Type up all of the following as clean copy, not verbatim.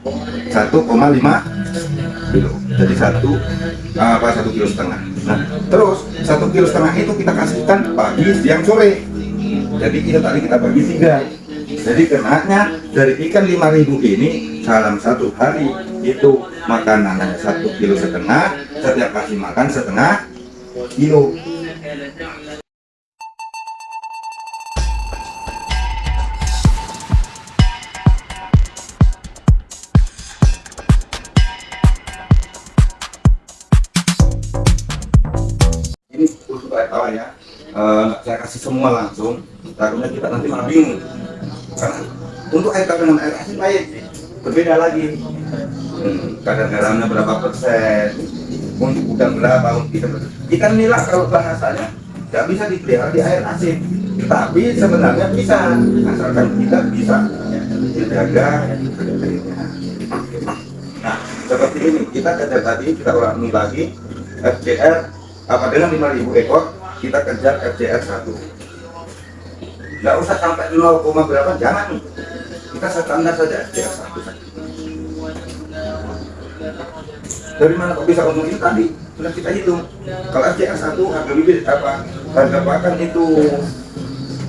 1,5 kilo. Jadi 1,5 kilo. Nah, terus 1,5 kilo itu kita kasihkan pagi, siang, sore. Jadi itu tadi kita bagi 3. Jadi kenanya dari ikan 5.000 ini dalam satu hari itu makanannya 1,5 kilo. Setiap kasih makan setengah kilo. Ini untuk air tawar ya, saya kasih semua langsung, takutnya kita nanti malah bingung. Karena untuk air tawar dengan air asin lain berbeda lagi. Kadar garamnya berapa persen, untuk udang berapa, untuk ikan nila kalau bahasanya nggak bisa dipelihara di air asin, tapi sebenarnya bisa, asalkan kita bisa menjaga airnya. Nah, seperti ini kita kejar tadi, kita ulangi lagi FCR apa dengan 5.000 ekor kita kejar FCR 1. Nggak usah sampai 0, berapa, jangan, kita standar saja FCR 1 saja. Dari mana kok bisa ngomong ini tadi? Sudah kita hitung. Kalau FCR 1 harga bibit apa? Harga pakan itu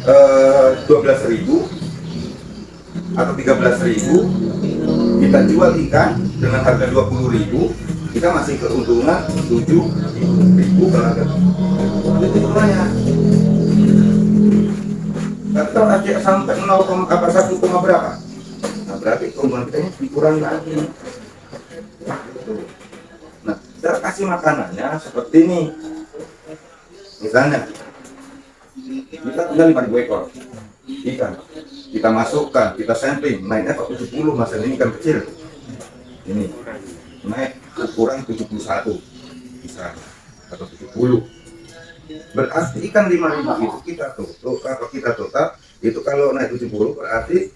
12.000 atau 13.000. Kita jual ikan dengan harga 20.000, kita masih keuntungan 7.000 per harga. Itu hitungannya. Tapi kalau FCR sampai 0,1, berapa? Nah, berarti keuntungan kita ini dikurangi lagi. Nah, cara kasih makanannya seperti ini. Misalnya, kita tinggal 5.000 ekor ikan. Kita masukkan, kita sampling, naiknya ke 70, masalah ini ikan kecil. Ini, naik ukuran 71, bisa, atau 70. Berarti ikan 5.000 itu kita tutup, kalau kita tutup, itu kalau naik 70 berarti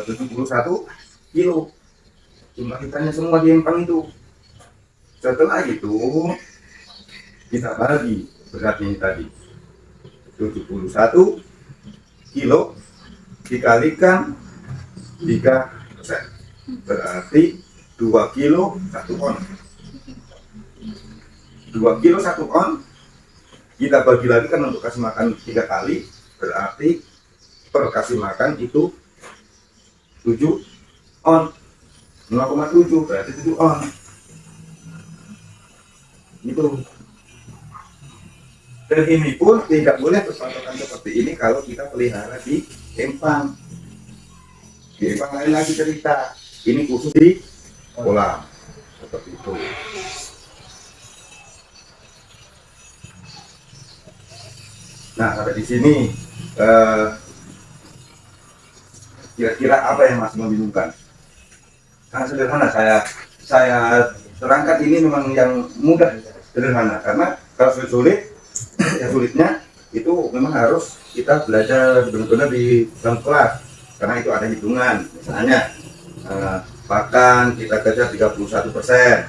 71 kilo. Jumlah ikannya semua di empang itu. Setelah itu kita bagi beratnya tadi 71 kilo dikalikan 3%, berarti 2 kilo 1 on. 2 kilo 1 on kita bagi lagi kan untuk kasih makan 3 kali, berarti per kasih makan itu 7 on. 0,7 berarti 7 on. Itu. Dan ini pun tidak boleh berpatokan seperti ini kalau kita pelihara di empang. Di empang lain lagi cerita. Ini khusus di kolam. Seperti itu. Nah, sampai di sini kira-kira apa yang masih membingungkan? Sangat sederhana, saya terangkat ini memang yang mudah, sederhana, karena kalau sulit ya sulitnya itu memang harus kita belajar benar-benar di dalam kelas, karena itu ada hitungan. Misalnya pakan kita kejar 31%,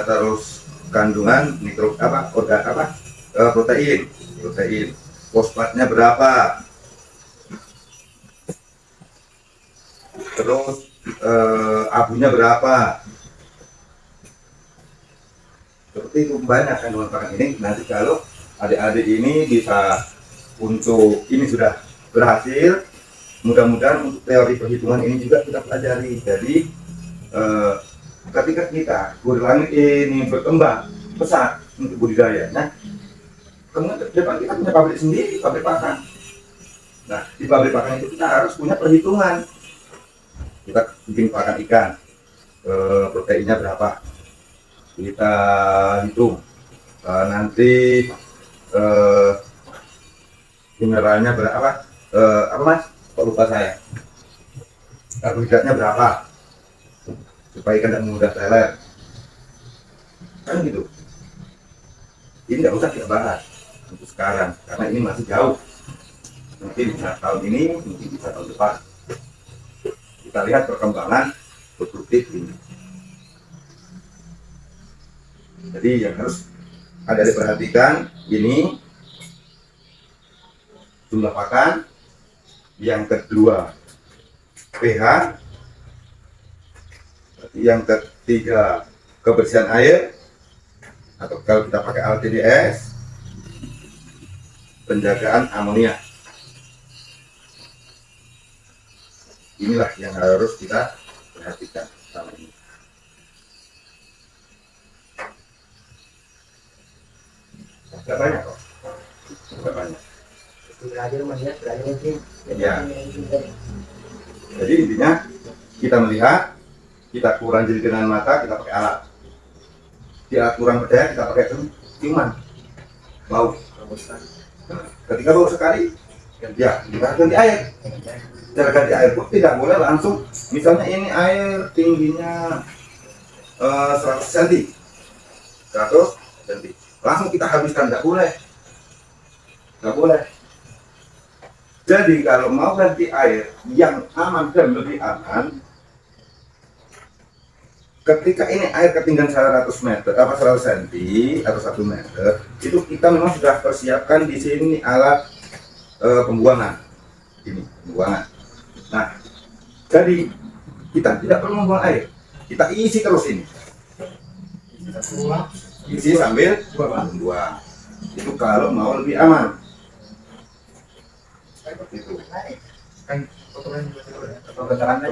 terus kandungan protein, fosfatnya berapa, terus abunya berapa. Seperti itu banyak kandungan pakan ini. Nanti kalau adik-adik ini bisa, untuk ini sudah berhasil, mudah-mudahan untuk teori perhitungan ini juga kita pelajari. Jadi ketika kita kulit ini berkembang pesat untuk budidayanya, kemudian ke depan kita punya pabrik sendiri, pabrik pakan. Nah, di pabrik pakan itu kita harus punya perhitungan. Kita bikin pakan ikan, proteinnya berapa, kita hitung. Nanti mineralnya berapa, apa mas? Kok lupa saya. Karbohidratnya berapa, supaya ikan tidak mudah teler. Kan gitu. Ini nggak usah kita bahas untuk sekarang, karena ini masih jauh. Mungkin bisa tahun ini, mungkin bisa tahun depan. Kita lihat perkembangan produktif ini. Jadi yang harus ada diperhatikan ini jumlah pakan, yang kedua pH, yang ketiga kebersihan air, atau kalau kita pakai LTDS, penjagaan amonia. Inilah yang harus kita perhatikan sama ini. Tidak banyak kok, tidak banyak. Belajar mungkin. Ya. Jadi intinya kita melihat, kita kurang jeli dengan mata, kita pakai alat. Kita kurang percaya, kita pakai ciuman, bau. Ketika bau sekali, ya kita ganti air. Cara ganti air pun tidak boleh langsung. Misalnya ini air tingginya 100 cm, 100 cm, langsung kita habiskan, tidak boleh, tidak boleh. Jadi kalau mau ganti air yang aman dan lebih aman, ketika ini air ketinggian 100 meter, 100 cm atau 1 meter, itu kita memang sudah persiapkan di sini alat pembuangan. Ini pembuangan. Nah, jadi kita tidak perlu membuang air, kita isi terus ini. Isi sambil buang. Itu kalau mau lebih aman. Seperti itu. Kotorannya,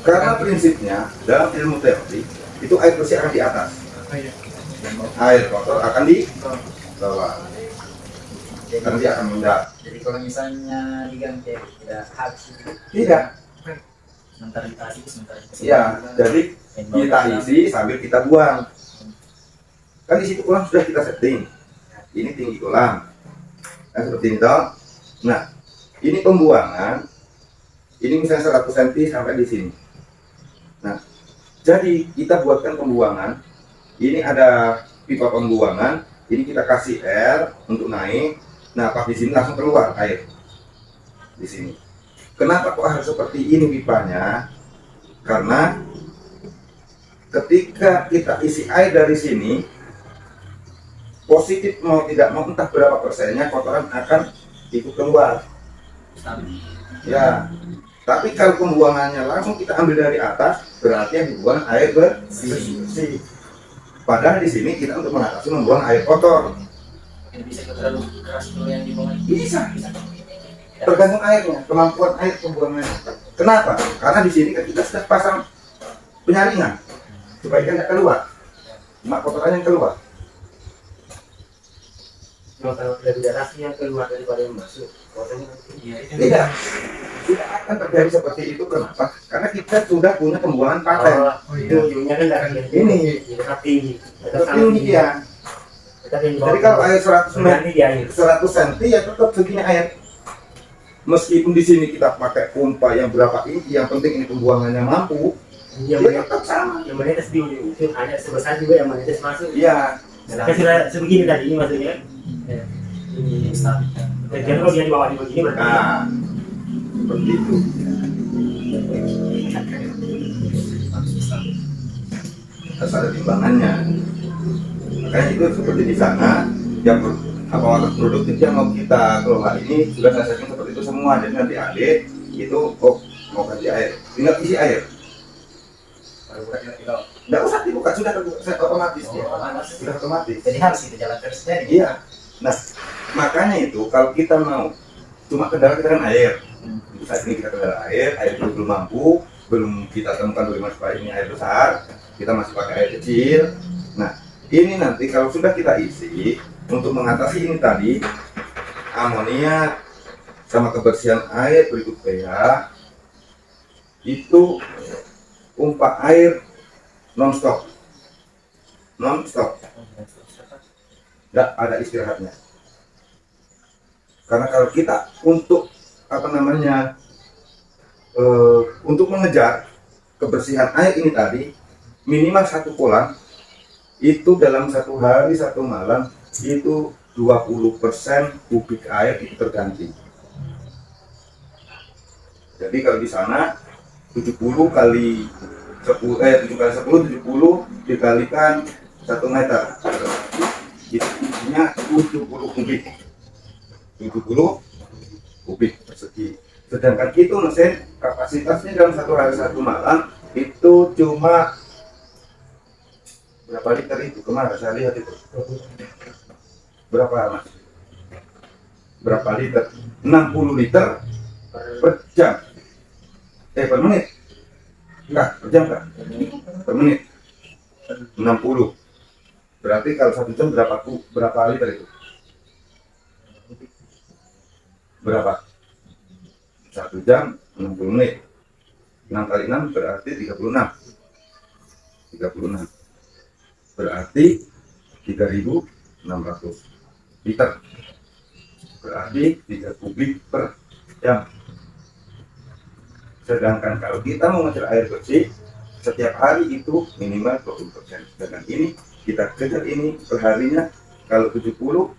karena prinsipnya dalam ilmu teori itu air bersih akan di atas, air kotor akan di bawah. Karena dia akan mengendap. Jadi kalau misalnya diganti tidak habis. Tidak. Sementara kita isi, sementara kita. Iya, jadi kita isi sambil kita buang. Kan di situ kolam sudah kita setting. Ini tinggi kolam. Nah, seperti ini toh. Nah, ini pembuangan. Ini misalnya 100 cm sampai di sini. Nah, jadi kita buatkan pembuangan. Ini ada pipa pembuangan. Ini kita kasih air untuk naik. Nah, pas di sini langsung keluar air di sini. Kenapa kok harus seperti ini pipanya? Karena ketika kita isi air dari sini, positif mau tidak mau entah berapa persennya kotoran akan ikut keluar. Ya, tapi kalau pembuangannya langsung kita ambil dari atas, berarti yang dibuang air bersih. Padahal di sini kita untuk mengatasi membuang air kotor. Bisa terlalu keras dulu yang dibuang. Bisa. Tergantung airnya, kemampuan air pembuangannya. Kenapa? Karena di sini kan kita sudah pasang penyaringan supaya ikan tidak keluar, cuma kotorannya yang keluar. Kalau lebih darah yang keluar daripada yang masuk, kotorannya tidak akan terjadi seperti itu. Kenapa? Karena kita sudah punya pembuangan paten. Ujungnya kan darah Ini tinggi, tinggi ya. Jadi kalau air 100 cm, 100 cm ya tetap segini air. Meskipun di sini kita pakai pompa yang berapa inci, yang penting ini pembuangannya mampu. Yang Ya tetap sama. yang menetes di ujung itu hanya sebesar juga yang menetes masuk. Iya. Sudah sebegini tadi ini maksudnya. Ini stabil. Jadi kalau dia di bawah di begini berarti. Nah, seperti itu. Harus ada timbangannya. Makanya itu seperti di sana, yang apa produktif yang mau kita kelola ini sudah saya setting seperti itu semua. Jadi nanti adik itu mau kasih air, tinggal isi air. Nggak usah dibuka, sudah otomatis dia. Sudah otomatis. Jadi harus kita jalan terus dari. Iya. Nah, makanya itu kalau kita mau cuma kendala kita kan air. Saat ini kita kendala air itu belum mampu, belum kita temukan bagaimana supaya ini air besar, kita masih pakai air kecil. Nah, ini nanti kalau sudah kita isi untuk mengatasi ini tadi amonia sama kebersihan air berikut pH itu pompa air non-stop, tidak ada istirahatnya. Karena kalau kita untuk apa namanya untuk mengejar kebersihan air ini tadi minimal satu kolam itu dalam satu hari satu malam itu 20% kubik air itu terganti. Jadi kalau di sana 70 kali 10 7 kali 10 70 dikalikan 1 meter itu isinya 70 kubik 70 kubik persegi. Sedangkan itu mesin kapasitasnya dalam satu hari satu malam itu cuma berapa liter itu kemarin saya lihat itu berapa mas? Berapa liter? 60 liter per jam. Per menit? Enggak, per jam kan? Per menit 60. Berarti kalau 1 jam berapa liter itu? Berapa? 1 jam 60 menit. 6 kali 6 berarti 36. Berarti 3.600 liter. Berarti 3 kubik per jam. Sedangkan kalau kita mau mencari air bersih setiap hari itu minimal 20%. Sedangkan ini kita kejar ini perharinya kalau 70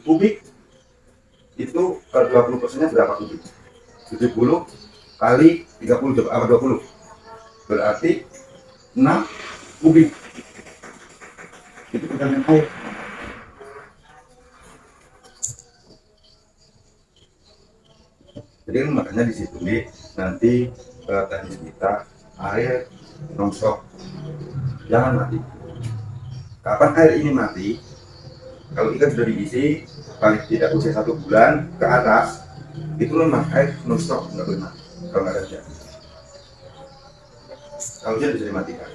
kubik itu 20%-nya berapa kubik? 70 kali 30 apa 20 berarti 6 kubik itu pegangan air. Jadi makanya di situ nih nanti teknis kita air nonstop, jangan mati. Kapan air ini mati? Kalau ikan sudah diisi paling tidak usia 1 bulan ke atas itu memang air nonstop, nggak boleh mati kalau nggak ada hujan. Kalau hujan bisa dimatikan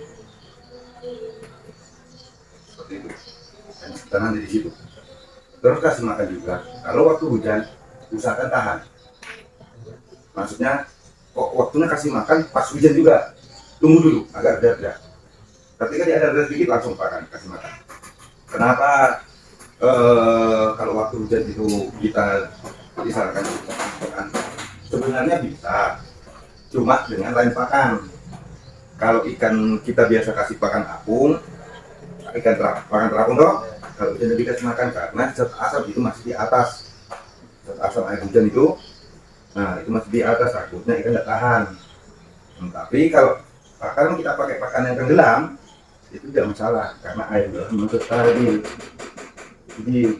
seperti itu. Dan kita nanti di situ terus kasih makan juga. Kalau waktu hujan usahakan tahan. Maksudnya kok waktunya kasih makan pas hujan juga, tunggu dulu agar reda. Ketika dia ada reda sedikit langsung kasih makan. Kenapa kalau waktu hujan itu kita disarankan makan? Sebenarnya bisa, cuma dengan lain pakan. Kalau ikan kita biasa kasih pakan apung, pakan terapung toh, kalau hujan dikasih makan karena zat asam itu masih di atas. Zat asam air hujan itu, nah itu masih di atas, takutnya ikan tidak tahan. Tapi kalau pakan kita pakai pakan yang tenggelam itu tidak masalah karena air masuk stabil. Jadi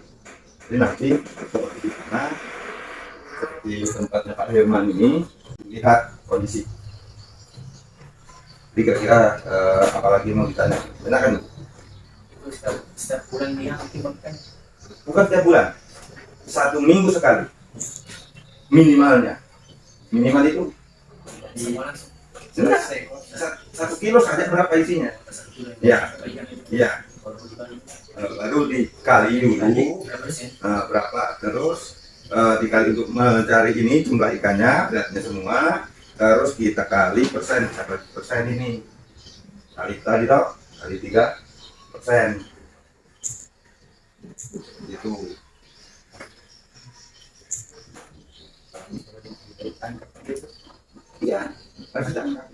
nanti seperti di sana, seperti tempatnya Pak Herman ini, lihat kondisi. Jadi kira-kira apalagi mau ditanya, benar kan? Setiap bulan dia makan? Bukan setiap bulan, 1 minggu sekali minimalnya. Minimal itu Selesai. 1 kilo saja berapa isinya? Ya, ya. Lalu dikali dulu berapa, terus dikali untuk mencari ini jumlah ikannya, beratnya semua, terus kita kali persen, ini kali tadi toh, kali 3%. Itu iya, harus ditangkap.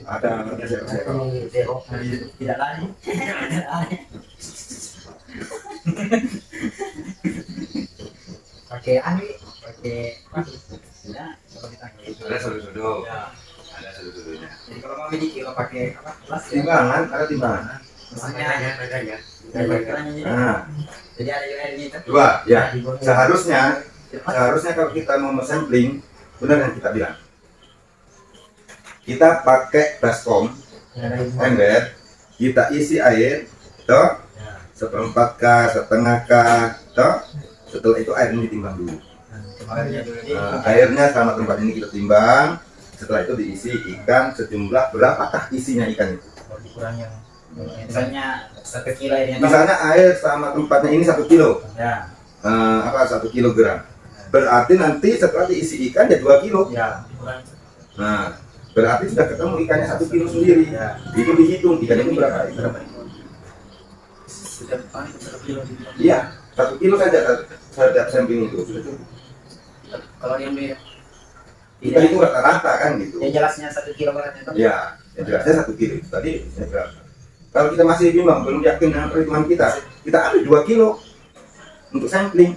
Ada zero. Tidak lari. Pakai ya, Ada sudut-sudut. Ya. Ada sudut-sudutnya. Jadi kalau mau ini kalau pakai apa? Plastik. Timbangan, ada timbangan. Misalnya ya. Nah, Jadi ada yang ini itu. 2, ya. Seharusnya kalau kita mau sampling, benar yang kita bilang. Kita pakai baskom ember, kita isi air, toh, 1/4 setengah toh. Setelah itu airnya ditimbang dulu. Airnya sama tempat ini kita timbang. Setelah itu diisi ikan sejumlah berapakah isinya ikan itu? Kurang yang misalnya 1 kilo airnya. Misalnya air sama tempatnya ini 1 kilo. Ya. 1 kilogram. Berarti nanti setelah diisi ikan ya 2 kilo. Ya. Nah, berarti sudah ketemu ikannya 1 kilo sendiri. Ya. Itu dihitung ikannya itu berapa? Sudah paling 1 kilo. Iya, 1 kilo saja setiap samping itu sudah cukup. Kalau yang beda. Kita itu rata-rata kan gitu. Yang jelasnya 1 kilo beratnya itu. Ya, yang jelasnya 1 kilo. Tadi saya berapa? Kalau kita masih bimbang, belum yakin dengan perhitungan kita ambil 2 kilo untuk sampling.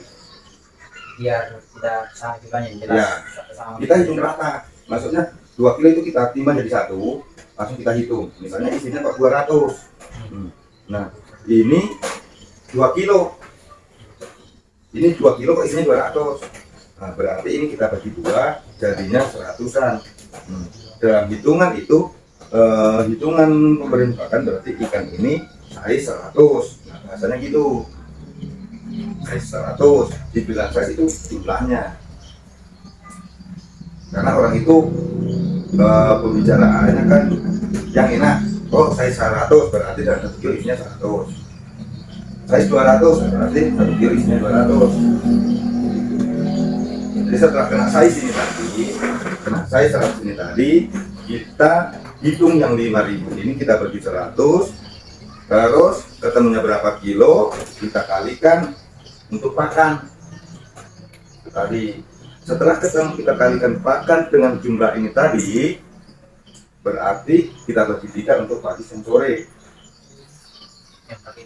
Biar tidak sama jumlahnya jelas. Ya, Sama kita hitung rata. Maksudnya 2 kilo itu kita timbang jadi 1, langsung kita hitung. Misalnya isinya kok 200. Nah, ini 2 kilo. Ini 2 kilo kok isinya 200. Nah, berarti ini kita bagi 2 jadinya 100-an. Dalam hitungan itu, hitungan pemberian pakan berarti ikan ini size 100. Nah, bahasanya gitu. Size 100, dibilang size itu jumlahnya. Karena orang itu pembicaraannya kan yang enak. Oh, size 100 berarti dalam 1 kilo isinya 100. Size 200 berarti 1 kilo isinya 200. Jadi setelah kena size ini tadi, 100 ini tadi, kita hitung yang 5.000 ini kita bagi 100, terus ketemunya berapa kilo, kita kalikan untuk pakan. Tadi, setelah ketemu kita kalikan pakan dengan jumlah ini tadi, berarti kita bagi 3 untuk pagi dan sore. Yang pakai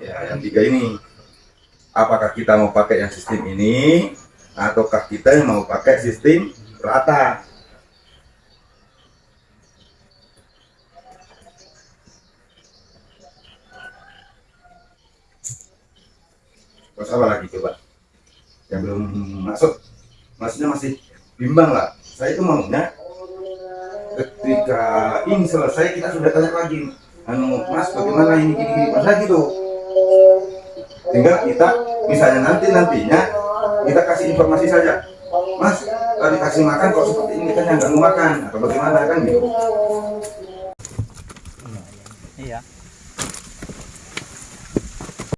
Ya, yang 3 ini. Apakah kita mau pakai yang sistem ini, ataukah kita yang mau pakai sistem rata? Terus apa lagi coba? Yang belum masuk, maksudnya masih bimbang lah. Saya itu maunya ketika ini selesai kita sudah tanya lagi, Mas bagaimana ini gini masa gitu. Tinggal kita misalnya nantinya kita kasih informasi saja, Mas tadi kasih makan kok seperti ini kan yang nggak mau makan atau bagaimana kan gitu.